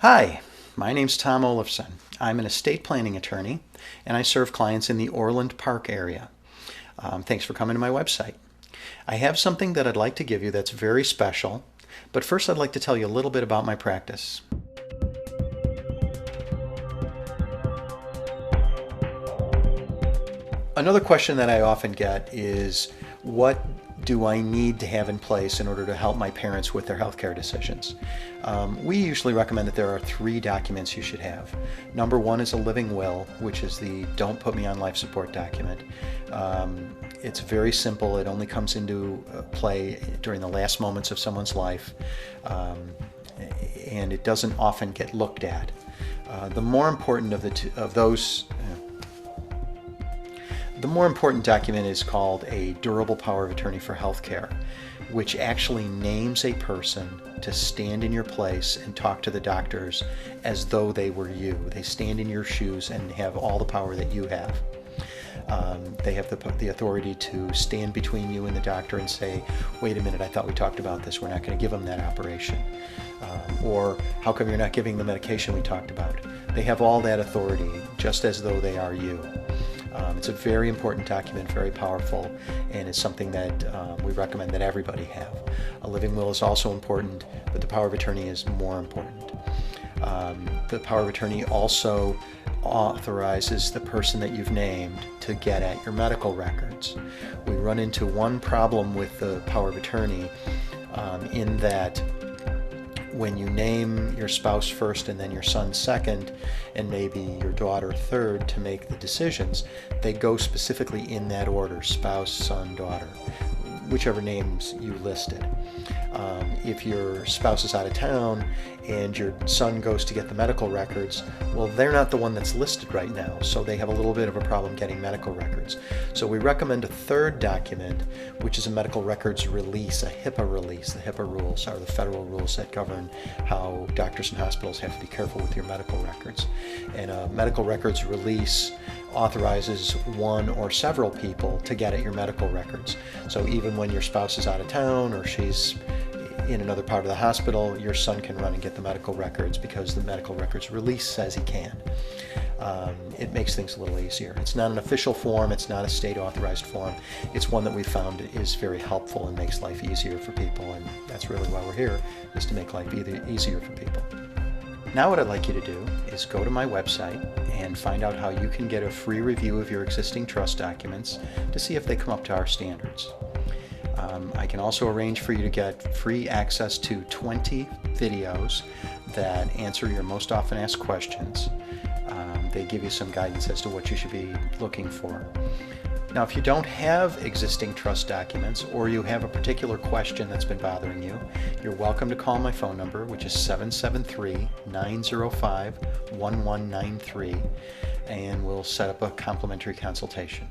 Hi, my name's Tom Olafson. I'm an estate planning attorney and I serve clients in the Orland Park area. Thanks for coming to my website. I have something that I'd like to give you that's very special, but first I'd like to tell you a little bit about my practice. Another question that I often get is, what do I need to have in place in order to help my parents with their healthcare decisions? We usually recommend that there are 3 documents you should have. Number 1 is a living will, which is the don't put me on life support document. It's very simple. It only comes into play during the last moments of someone's life, and it doesn't often get looked at. The more important The more important document is called a durable power of attorney for healthcare, which actually names a person to stand in your place and talk to the doctors as though they were you. They stand in your shoes and have all the power that you have. They have the authority to stand between you and the doctor and say, wait a minute, I thought we talked about this, we're not going to give them that operation. Or how come you're not giving the medication we talked about? They have all that authority just as though they are you. It's a very important document, very powerful, and it's something that we recommend that everybody have. A living will is also important, but the power of attorney is more important. The power of attorney also authorizes the person that you've named to get at your medical records. We run into one problem with the power of attorney in that when you name your spouse first and then your son second and maybe your daughter third to make the decisions, they go specifically in that order: spouse, son, daughter, whichever names you listed. If your spouse is out of town and your son goes to get the medical records, well, they're not the one that's listed right now, so they have a little bit of a problem getting medical records. So we recommend a third document, which is a medical records release, a HIPAA release. The HIPAA rules are the federal rules that govern how doctors and hospitals have to be careful with your medical records. And a medical records release authorizes one or several people to get at your medical records. So even when your spouse is out of town or she's in another part of the hospital, your son can run and get the medical records because the medical records release says he can. It makes things a little easier. It's not an official form, it's not a state authorized form. It's one that we found is very helpful and makes life easier for people, and that's really why we're here, is to make life easier for people. Now what I'd like you to do is go to my website and find out how you can get a free review of your existing trust documents to see if they come up to our standards. I can also arrange for you to get free access to 20 videos that answer your most often asked questions. They give you some guidance as to what you should be looking for. Now, if you don't have existing trust documents or you have a particular question that's been bothering you, you're welcome to call my phone number, which is 773-905-1193, and we'll set up a complimentary consultation.